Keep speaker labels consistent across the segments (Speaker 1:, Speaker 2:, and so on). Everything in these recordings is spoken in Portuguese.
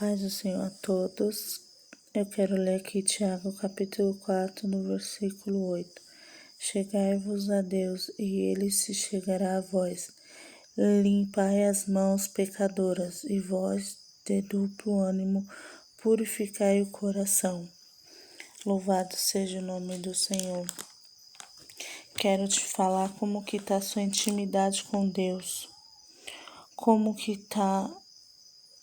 Speaker 1: Paz do Senhor a todos. Eu quero ler aqui Tiago capítulo 4, no versículo 8. Chegai-vos a Deus, e Ele se chegará a vós. Limpai as mãos pecadoras, e vós, de duplo ânimo, purificai o coração. Louvado seja o nome do Senhor. Quero te falar como que está a sua intimidade com Deus. Como que está.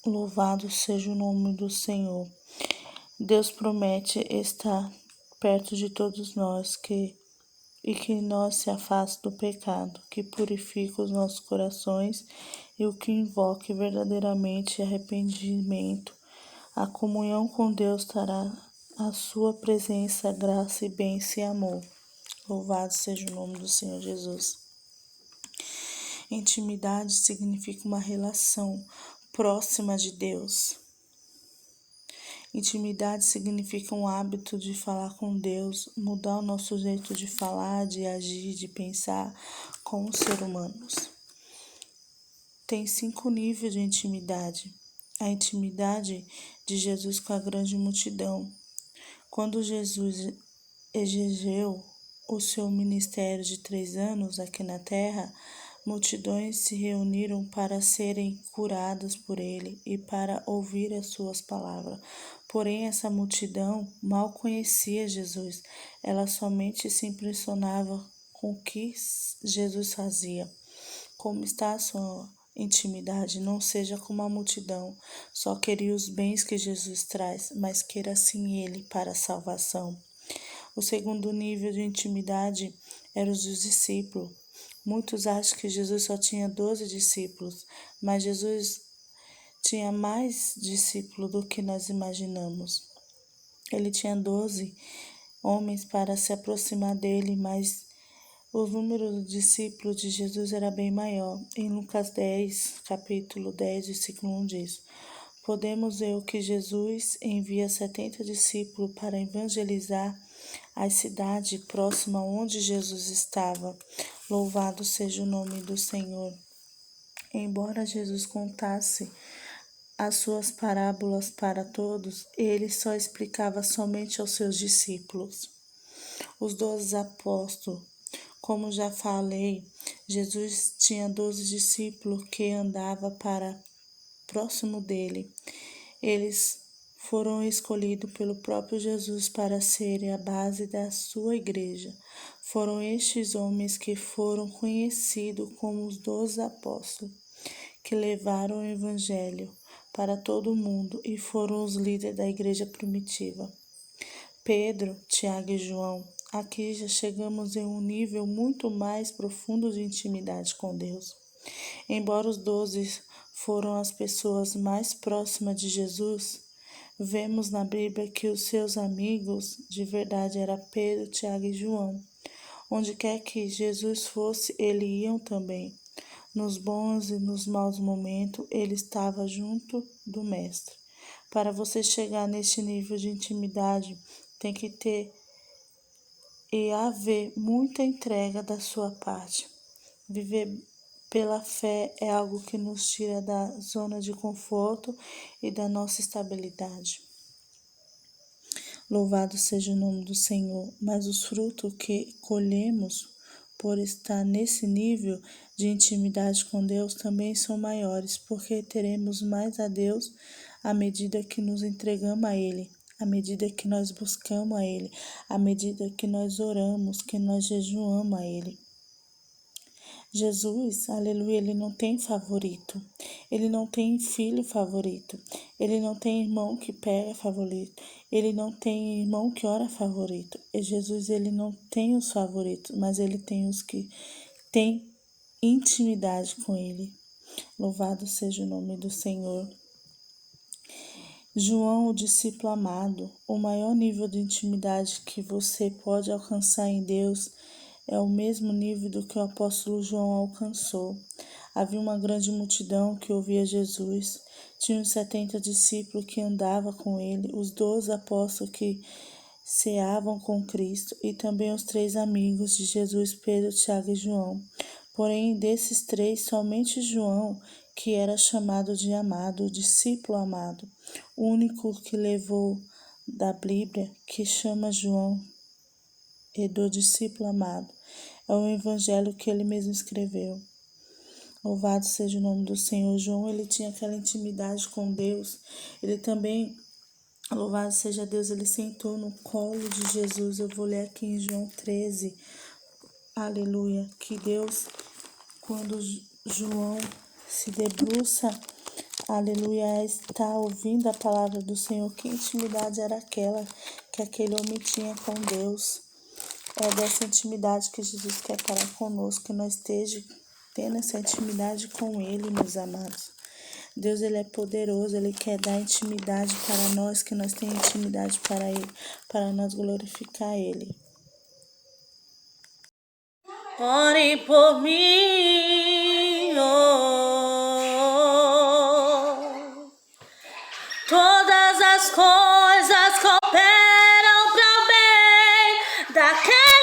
Speaker 1: Louvado seja o nome do Senhor. Deus promete estar perto de todos nós e que nós se afaste do pecado, que purifique os nossos corações e o que invoque verdadeiramente arrependimento. A comunhão com Deus trará a sua presença, graça e bênção e amor. Louvado seja o nome do Senhor Jesus. Intimidade significa uma relação próxima de Deus. Intimidade significa um hábito de falar com Deus, mudar o nosso jeito de falar, de agir, de pensar como ser humanos. Tem 5 níveis de intimidade. A intimidade de Jesus com a grande multidão. Quando Jesus exerceu o seu ministério de 3 anos aqui na terra, multidões se reuniram para serem curadas por ele e para ouvir as suas palavras. Porém, essa multidão mal conhecia Jesus. Ela somente se impressionava com o que Jesus fazia. Como está a sua intimidade? Não seja como a multidão, só queria os bens que Jesus traz, mas queira sim ele para a salvação. O segundo nível de intimidade era os dos discípulos. Muitos acham que Jesus só tinha 12 discípulos, mas Jesus tinha mais discípulos do que nós imaginamos. Ele tinha 12 homens para se aproximar dele, mas o número de discípulos de Jesus era bem maior. Em Lucas 10, capítulo 10, versículo 1 diz: podemos ver o que Jesus envia 70 discípulos para evangelizar a cidade próxima onde Jesus estava. Louvado seja o nome do Senhor. Embora Jesus contasse as suas parábolas para todos, ele só explicava somente aos seus discípulos. Os 12 apóstolos. Como já falei, Jesus tinha 12 discípulos que andavam para próximo dele. Eles foram escolhidos pelo próprio Jesus para serem a base da sua igreja. Foram estes homens que foram conhecidos como os 12 apóstolos, que levaram o evangelho para todo o mundo e foram os líderes da igreja primitiva. Pedro, Tiago e João. Aqui já chegamos em um nível muito mais profundo de intimidade com Deus. Embora os 12 foram as pessoas mais próximas de Jesus, vemos na Bíblia que os seus amigos de verdade eram Pedro, Tiago e João. Onde quer que Jesus fosse, eles iam também. Nos bons e nos maus momentos, ele estava junto do Mestre. Para você chegar neste nível de intimidade, tem que ter e haver muita entrega da sua parte. Viver pela fé é algo que nos tira da zona de conforto e da nossa estabilidade. Louvado seja o nome do Senhor, mas os frutos que colhemos por estar nesse nível de intimidade com Deus também são maiores, porque teremos mais a Deus à medida que nos entregamos a Ele, à medida que nós buscamos a Ele, à medida que nós oramos, que nós jejuamos a Ele. Jesus, aleluia, ele não tem favorito, ele não tem filho favorito, ele não tem irmão que pega favorito, ele não tem irmão que ora favorito. E Jesus, ele não tem os favoritos, mas ele tem os que têm intimidade com ele. Louvado seja o nome do Senhor. João, o discípulo amado, o maior nível de intimidade que você pode alcançar em Deus é o mesmo nível do que o apóstolo João alcançou. Havia uma grande multidão que ouvia Jesus. Tinha os 70 discípulos que andavam com ele, os 12 apóstolos que ceavam com Cristo e também os 3 amigos de Jesus, Pedro, Tiago e João. Porém, desses 3, somente João, que era chamado de amado, o discípulo amado, o único que levou da Bíblia, que chama João, e do discípulo amado. É o evangelho que ele mesmo escreveu. Louvado seja o nome do Senhor. João, ele tinha aquela intimidade com Deus. Ele também, louvado seja Deus, ele sentou no colo de Jesus. Eu vou ler aqui em João 13. Aleluia. Que Deus, quando João se debruça, aleluia, está ouvindo a palavra do Senhor. Que intimidade era aquela que aquele homem tinha com Deus? É dessa intimidade que Jesus quer para conosco, que nós esteja tendo essa intimidade com Ele, meus amados. Deus, Ele é poderoso, Ele quer dar intimidade para nós, que nós tenhamos intimidade para Ele, para nós glorificar Ele. Ore por mim, todas as coisas cooperam para o bem daquele